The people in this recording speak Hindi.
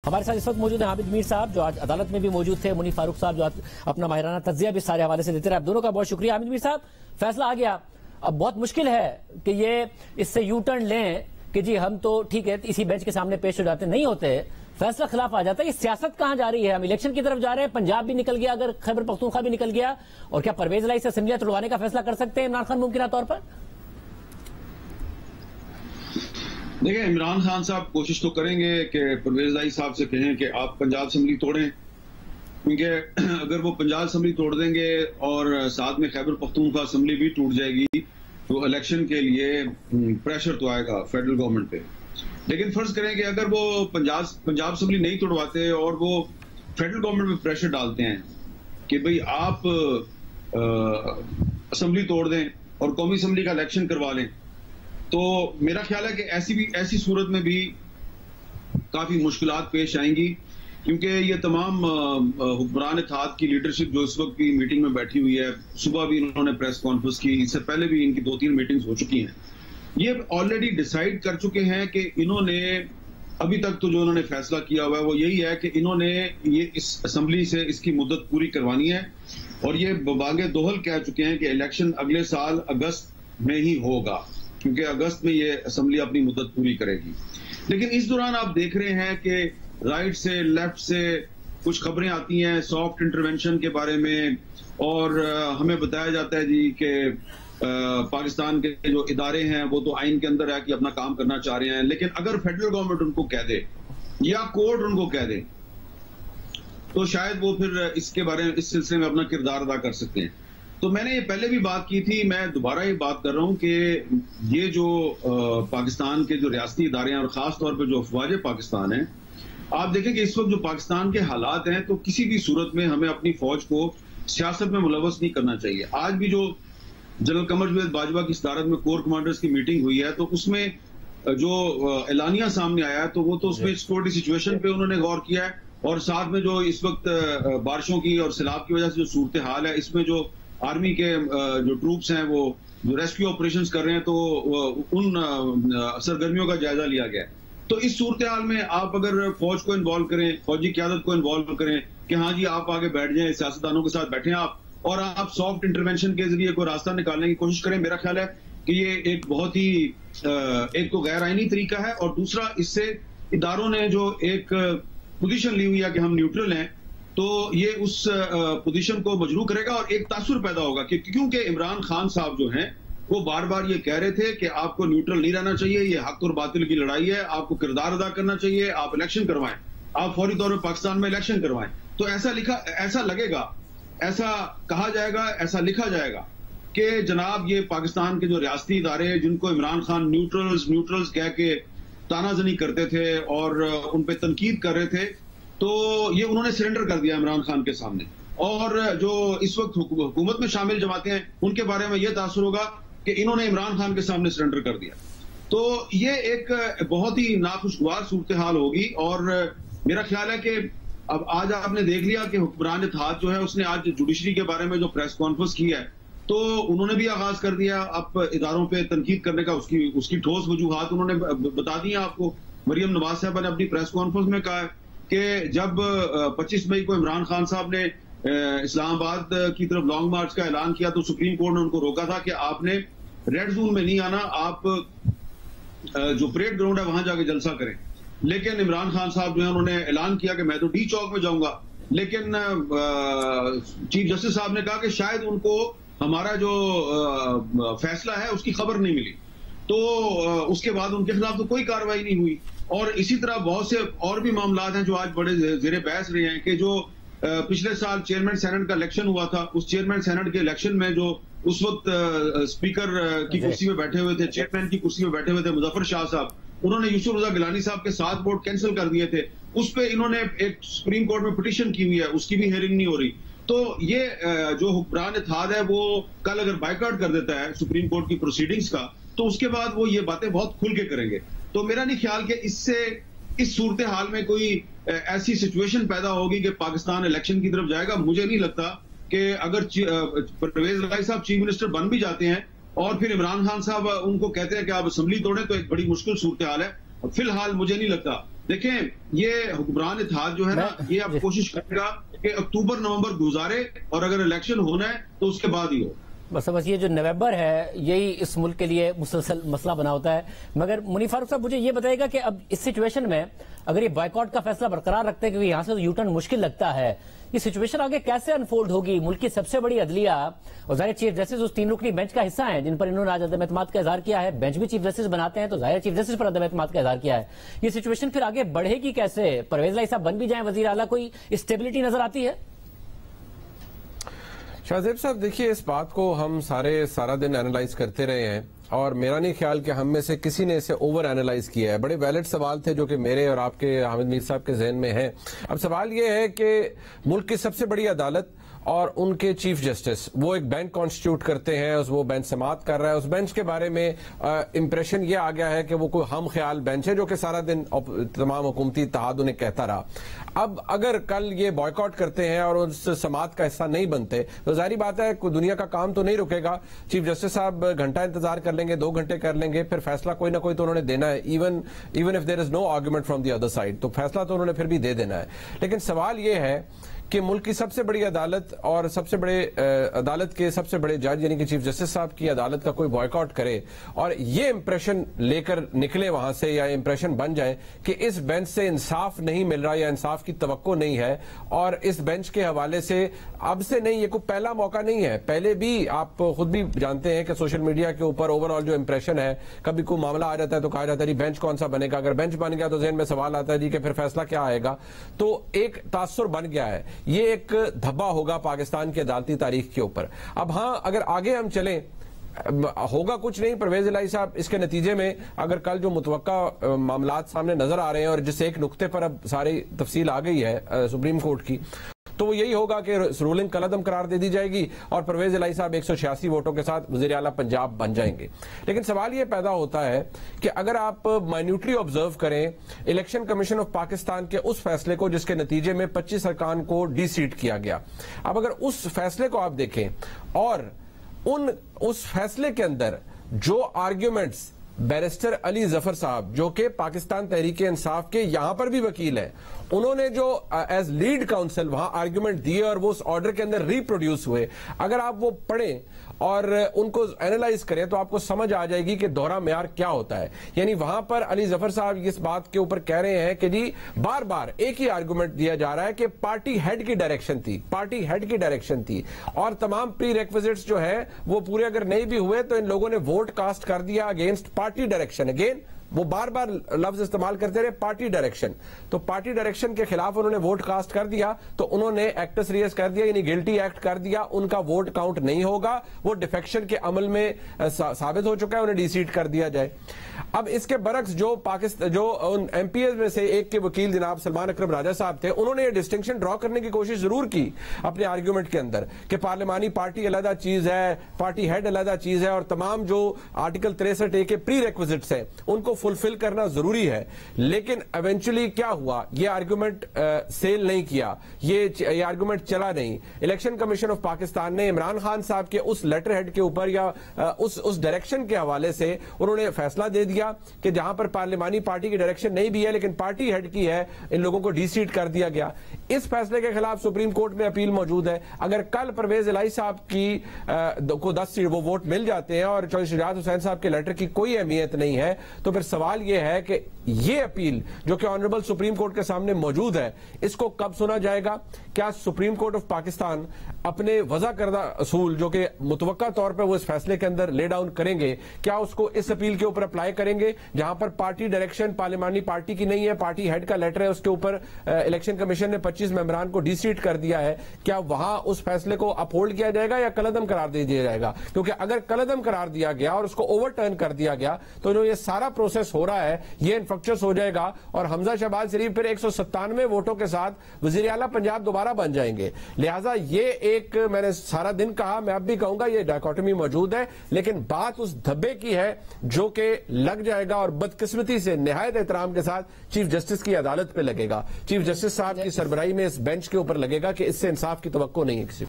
हमारे साथ इस वक्त मौजूद है हामिद मीर साहब जो आज अदालत में भी मौजूद थे, मुनीफ फारूक साहब जो आज अपना माहिराना तज्जिया भी सारे हवाले से देते रहे। आप दोनों का बहुत शुक्रिया। हामिद मीर साहब, फैसला आ गया, अब बहुत मुश्किल है कि ये इससे यू टर्न लें कि जी हम तो ठीक है इसी बेंच के सामने पेश हो जाते, नहीं होते, फैसला खिलाफ आ जाता है। ये सियासत कहां जा रही है? हम इलेक्शन की तरफ जा रहे हैं, पंजाब भी निकल गया, अगर खैबर पख्तूनख्वा भी निकल गया, और क्या परवेज इलाही से असेंबलियां तोड़वाने का फैसला कर सकते हैं इमरान खान मुमकिन तौर पर? देखिए, इमरान खान साहब कोशिश तो करेंगे कि परवेज इलाही साहब से कहें कि आप पंजाब असेंबली तोड़ें, क्योंकि अगर वो पंजाब असेंबली तोड़ देंगे और साथ में खैबर पख्तूनख्वा असेंबली भी टूट जाएगी तो इलेक्शन के लिए प्रेशर तो आएगा फेडरल गवर्नमेंट पे। लेकिन फर्ज करें कि अगर वो पंजाब असेंबली नहीं तोड़वाते और वो फेडरल गवर्नमेंट पे प्रेशर डालते हैं कि भाई आप असेंबली तोड़ दें और कौमी असेंबली का इलेक्शन करवा लें, तो मेरा ख्याल है कि ऐसी सूरत में भी काफी मुश्किलात पेश आएंगी, क्योंकि ये तमाम हुक्मरान इत्तेहाद की लीडरशिप जो इस वक्त की मीटिंग में बैठी हुई है, सुबह भी इन्होंने प्रेस कॉन्फ्रेंस की, इससे पहले भी इनकी 2-3 मीटिंग्स हो चुकी हैं, ये ऑलरेडी डिसाइड कर चुके हैं कि इन्होंने अभी तक तो जो इन्होंने फैसला किया हुआ है वो यही है कि इन्होंने ये इस असेंबली से इसकी मुद्दत पूरी करवानी है, और ये बागे दोहल कह चुके हैं कि इलेक्शन अगले साल अगस्त में ही होगा, क्योंकि अगस्त में ये असेंबली अपनी मुद्दत पूरी करेगी। लेकिन इस दौरान आप देख रहे हैं कि राइट से लेफ्ट से कुछ खबरें आती हैं सॉफ्ट इंटरवेंशन के बारे में, और हमें बताया जाता है जी कि पाकिस्तान के जो इदारे हैं वो तो आइन के अंदर है कि अपना काम करना चाह रहे हैं, लेकिन अगर फेडरल गवर्नमेंट उनको कह दे या कोर्ट उनको कह दे तो शायद वो फिर इसके बारे में इस सिलसिले में अपना किरदार अदा कर सकते हैं। तो मैंने ये पहले भी बात की थी, मैं दोबारा ये बात कर रहा हूं कि ये जो पाकिस्तान के जो रियासती इदारे हैं और खास तौर पर जो अफवाज पाकिस्तान है, आप देखें कि इस वक्त जो पाकिस्तान के हालात हैं, तो किसी भी सूरत में हमें अपनी फौज को सियासत में मुलव्वस नहीं करना चाहिए। आज भी जो जनरल कमर जावेद बाजवा की सदारत में कोर कमांडर्स की मीटिंग हुई है, तो उसमें जो एलानिया सामने आया है, तो वो तो उसमें सिक्योरिटी सिचुएशन पे उन्होंने गौर किया है, और साथ में जो इस वक्त बारिशों की और सैलाब की वजह से जो सूरत हाल है, इसमें जो आर्मी के जो ट्रूप्स हैं वो जो रेस्क्यू ऑपरेशंस कर रहे हैं, तो उन सरगर्मियों का जायजा लिया गया है। तो इस सूरत हाल में आप अगर फौज को इन्वॉल्व करें, फौजी क़यादत को इन्वॉल्व करें कि हाँ जी आप आगे बैठ जाएं, सियासतदानों के साथ बैठें आप, और आप सॉफ्ट इंटरवेंशन के जरिए कोई रास्ता निकालने की कोशिश करें, मेरा ख्याल है कि ये एक बहुत ही एक तो गैर आईनी तरीका है, और दूसरा इससे इदारों ने जो एक पोजीशन ली हुई है कि हम न्यूट्रल हैं, तो ये उस पोजीशन को मजरू करेगा और एक तासुर पैदा होगा कि क्योंकि इमरान खान साहब जो हैं वो बार बार ये कह रहे थे कि आपको न्यूट्रल नहीं रहना चाहिए, ये हक और बातिल की लड़ाई है, आपको किरदार अदा करना चाहिए, आप इलेक्शन करवाएं, आप फौरी तौर पर पाकिस्तान में इलेक्शन करवाएं। तो ऐसा लगेगा, ऐसा कहा जाएगा, ऐसा लिखा जाएगा कि जनाब ये पाकिस्तान के जो रियासती इदारे जिनको इमरान खान न्यूट्रल्स कह के तानाजनी करते थे और उन पर तनकीद कर रहे थे, तो ये उन्होंने सरेंडर कर दिया इमरान खान के सामने, और जो इस वक्त हुकूमत में शामिल जमातें हैं उनके बारे में यह तासुर होगा कि इन्होंने इमरान खान के सामने सरेंडर कर दिया। तो ये एक बहुत ही नाखुशगवार सूरत हाल होगी, और मेरा ख्याल है कि अब आज आपने देख लिया कि हुक्मरान इत्तेहाद जो है उसने आज जुडिशरी के बारे में जो प्रेस कॉन्फ्रेंस की है, तो उन्होंने भी आगाज कर दिया अब इदारों पे तनकीद करने का, उसकी ठोस वजूहात उन्होंने बता दी आपको। मरियम नवाज साहब ने अपनी प्रेस कॉन्फ्रेंस में कहा कि जब 25 मई को इमरान खान साहब ने इस्लामाबाद की तरफ लॉन्ग मार्च का ऐलान किया, तो सुप्रीम कोर्ट ने उनको रोका था कि आपने रेड जोन में नहीं आना, आप जो परेड ग्राउंड है वहां जाके जलसा करें। लेकिन इमरान खान साहब जो है उन्होंने ऐलान किया कि मैं तो डी चौक में जाऊंगा, लेकिन चीफ जस्टिस साहब ने कहा कि शायद उनको हमारा जो फैसला है उसकी खबर नहीं मिली, तो उसके बाद उनके खिलाफ तो कोई कार्रवाई नहीं हुई। और इसी तरह बहुत से और भी मामलात हैं जो आज बड़े ज़ेरे बहस रहे हैं कि जो पिछले साल चेयरमैन सेनेट का इलेक्शन हुआ था, उस चेयरमैन सेनेट के इलेक्शन में जो उस वक्त स्पीकर की कुर्सी में बैठे हुए थे, चेयरमैन की कुर्सी में बैठे हुए थे मुजफ्फर शाह साहब, उन्होंने यूसुफ रजा गिलानी साहब के 7 वोट कैंसिल कर दिए थे। उस पर इन्होंने एक सुप्रीम कोर्ट में पिटीशन की हुई है, उसकी भी हियरिंग नहीं हो रही। तो ये जो हुक्मरान इत्तेहाद है वो कल अगर बाइकआउट कर देता है सुप्रीम कोर्ट की प्रोसीडिंग्स का, तो उसके बाद वो ये बातें बहुत खुल के करेंगे। तो मेरा नहीं ख्याल कि इससे इस सूरत हाल में कोई ऐसी सिचुएशन पैदा होगी कि पाकिस्तान इलेक्शन की तरफ जाएगा। मुझे नहीं लगता कि अगर परवेज इलाही साहब चीफ मिनिस्टर बन भी जाते हैं और फिर इमरान खान साहब उनको कहते हैं कि आप असेंबली तोड़ें, तो एक बड़ी मुश्किल सूरत हाल है। फिलहाल मुझे नहीं लगता देखें, ये हुक्मरान इत्तेहाद जो है ना, ये अब कोशिश करेगा कि अक्टूबर नवंबर गुजारे और अगर इलेक्शन होना है तो उसके बाद ही हो। बस ये जो नवंबर है यही इस मुल्क के लिए मुसलसल मसला बना होता है। मगर मुनीफ फारूक साहब, मुझे ये बताइएगा कि अब इस सिचुएशन में अगर ये बॉयकॉट का फैसला बरकरार रखते हैं, क्योंकि यहां से तो यू टर्न मुश्किल लगता है, ये सिचुएशन आगे कैसे अनफोल्ड होगी? मुल्क की सबसे बड़ी अदलिया और जाहिर चीफ जस्टिस उस 3 रुकनी बेंच का हिस्सा है जिन पर इन्होंने आज अदम एतमाद का इजहार किया है। बेंच भी चीफ जस्टिस बनाते हैं तो जाहिर चीफ जस्टिस पर अदम एतमाद का इजहार किया है। ये सिचुएशन फिर आगे बढ़ेगी कैसे? परवेज लाई साहब बन भी जाए वजीर आला, कोई स्टेबिलिटी नजर आती है? शाहजेब साहब, देखिए, इस बात को हम सारा दिन एनालाइज करते रहे हैं और मेरा नहीं ख्याल कि हम में से किसी ने इसे ओवर एनालाइज किया है। बड़े वैलिड सवाल थे जो कि मेरे और आपके हामिद मीर साहब के जहन में हैं। अब सवाल यह है कि मुल्क की सबसे बड़ी अदालत और उनके चीफ जस्टिस वो एक बेंच कॉन्स्टिट्यूट करते हैं, वो बेंच समाअत कर रहा है। उस बेंच के बारे में इंप्रेशन ये आ गया है कि वो कोई हम ख्याल बेंच है जो कि सारा दिन तमाम हुकूमती इत्तेहाद उन्हें कहता रहा। अब अगर कल ये बॉयकॉट करते हैं और उस समाअत का हिस्सा नहीं बनते तो जाहिर बात है कोई दुनिया का काम तो नहीं रुकेगा। चीफ जस्टिस साहब घंटा इंतजार कर लेंगे, 2 घंटे कर लेंगे, फिर फैसला कोई ना कोई तो उन्होंने देना है। Even if there is no argument from the other side, तो फैसला तो उन्होंने फिर भी दे देना है। लेकिन सवाल यह है कि मुल्क की सबसे बड़ी अदालत और अदालत के सबसे बड़े जज यानी कि चीफ जस्टिस साहब की अदालत का कोई बॉयकॉट करे और ये इंप्रेशन लेकर निकले वहां से, या इंप्रेशन बन जाए कि इस बेंच से इंसाफ नहीं मिल रहा या इंसाफ की तवक्को नहीं है, और इस बेंच के हवाले से अब से नहीं, ये कोई पहला मौका नहीं है। पहले भी आप खुद भी जानते हैं कि सोशल मीडिया के ऊपर ओवरऑल जो इंप्रेशन है, कभी कोई मामला आ जाता है तो कहा जाता है बेंच कौन सा बनेगा। अगर बेंच बन गया तो ज़हन में सवाल आता है जी कि फिर फैसला क्या आएगा। तो एक तासुर बन गया है, ये एक धब्बा होगा पाकिस्तान की अदालती तारीख के ऊपर। अब हाँ, अगर आगे हम चलें, होगा कुछ नहीं। परवेज इलाही साहब इसके नतीजे में अगर कल जो मुतवक्का मामलात सामने नजर आ रहे हैं और जिस एक नुक्ते पर अब सारी तफसील आ गई है सुप्रीम कोर्ट की, तो वो यही होगा कि रूलिंग कलअदम करार दे दी जाएगी और परवेज इलाही साहब 186 वोटों के साथ वज़ीर आला पंजाब बन जाएंगे। लेकिन सवाल ये पैदा होता है कि अगर आप माइन्यूटली ऑब्जर्व करें इलेक्शन कमीशन ऑफ पाकिस्तान के उस फैसले को जिसके नतीजे में 25 अरकान को डी-सीट किया गया, अब अगर उस फैसले को आप देखें और उस फैसले के अंदर जो आर्ग्यूमेंट्स बैरिस्टर अली जफर साहब जो कि पाकिस्तान तहरीक इंसाफ के यहां पर भी वकील हैं, उन्होंने जो एज लीड काउंसिल वहां आर्ग्यूमेंट दिए और वो उस ऑर्डर के अंदर रिप्रोड्यूस हुए, अगर आप वो पढ़ें और उनको एनालाइज करें तो आपको समझ आ जाएगी कि दोहरा मेयार क्या होता है। यानी वहां पर अली जफर साहब इस बात के ऊपर कह रहे हैं कि जी बार बार एक ही आर्गुमेंट दिया जा रहा है कि पार्टी हेड की डायरेक्शन थी और तमाम प्री रेक्विजिट्स जो है वो पूरे अगर नहीं भी हुए तो इन लोगों ने वोट कास्ट कर दिया अगेंस्ट पार्टी डायरेक्शन। अगेन वो बार बार लफ्ज इस्तेमाल करते रहे पार्टी डायरेक्शन, तो पार्टी डायरेक्शन के खिलाफ उन्होंने वोट कास्ट कर दिया तो उन्होंने एक्टस रियस कर दिया, यानी गिल्टी एक्ट कर दिया, उनका वोट काउंट नहीं होगा, वो डिफेक्शन के अमल में साबित हो चुका है, उन्हें डी-सीट कर दिया जाए। अब इसके बरक्स जो उन एमपीएस में से एक के वकील जनाब सलमान अकरम राजा साहब थे, उन्होंने ये डिस्टिंक्शन ड्रॉ करने की कोशिश जरूर की अपने आर्ग्यूमेंट के अंदर कि पार्लिमानी पार्टी अलग चीज है, पार्टी हेड अलग चीज है और तमाम जो आर्टिकल 63A के प्री रेक्विजिट्स हैं उनको फुलफिल करना जरूरी है। लेकिन इवेंचुअली क्या हुआ, ये आर्गुमेंट सेल नहीं किया, ये आर्गुमेंट चला नहीं। इलेक्शन कमीशन ऑफ पाकिस्तान ने इमरान खान साहब के उस लेटर हेड के ऊपर या उस डायरेक्शन के हवाले से उन्होंने फैसला दे दिया कि जहां पर पार्लिमानी पार्टी की डायरेक्शन नहीं भी है लेकिन पार्टी हेड की है, इन लोगों को डी-सीट कर दिया गया। इस फैसले के खिलाफ सुप्रीम कोर्ट में अपील मौजूद है। अगर कल परवेज इलाही साहब को 10 सीट वो वोट मिल जाते हैं और चौधरी शुजात हुसैन साहब के लेटर की कोई अहमियत नहीं है, तो फिर सवाल यह है कि यह अपील जो कि ऑनरेबल सुप्रीम कोर्ट के सामने मौजूद है, इसको कब सुना जाएगा? क्या सुप्रीम कोर्ट ऑफ पाकिस्तान अपने वजह करदा असूल जो कि मुतवक्का तौर पर वो इस फैसले के अंदर ले डाउन करेंगे, क्या उसको इस अपील के ऊपर अप्लाई करेंगे जहां पर पार्टी डायरेक्शन पार्लिमानी पार्टी की नहीं है, पार्टी हेड का लेटर है, उसके ऊपर इलेक्शन कमीशन ने 25 मेंबरान को डी-सीट कर दिया है, क्या वहां उस फैसले को अपहोल्ड किया जाएगा या कलअदम करार दे दिया जाएगा? क्योंकि अगर कलअदम करार दिया गया और उसको ओवरटर्न कर दिया गया तो जो ये सारा प्रोसेस हो रहा है ये इन्फ्रक्चर्स हो जाएगा और हमजा शहबाज शरीफ फिर 197 वोटों के साथ वजीर आला पंजाब दोबारा बन जाएंगे। लिहाजा ये एक, मैंने सारा दिन कहा, मैं अब भी कहूंगा, ये डायकोटमी मौजूद है, लेकिन बात उस धब्बे की है जो कि लग जाएगा और बदकिस्मती से निहायत एहतराम के साथ चीफ जस्टिस की अदालत पे लगेगा, चीफ जस्टिस साहब की सरबराही में इस बेंच के ऊपर लगेगा कि इससे इंसाफ की तवक्को नहीं है किसी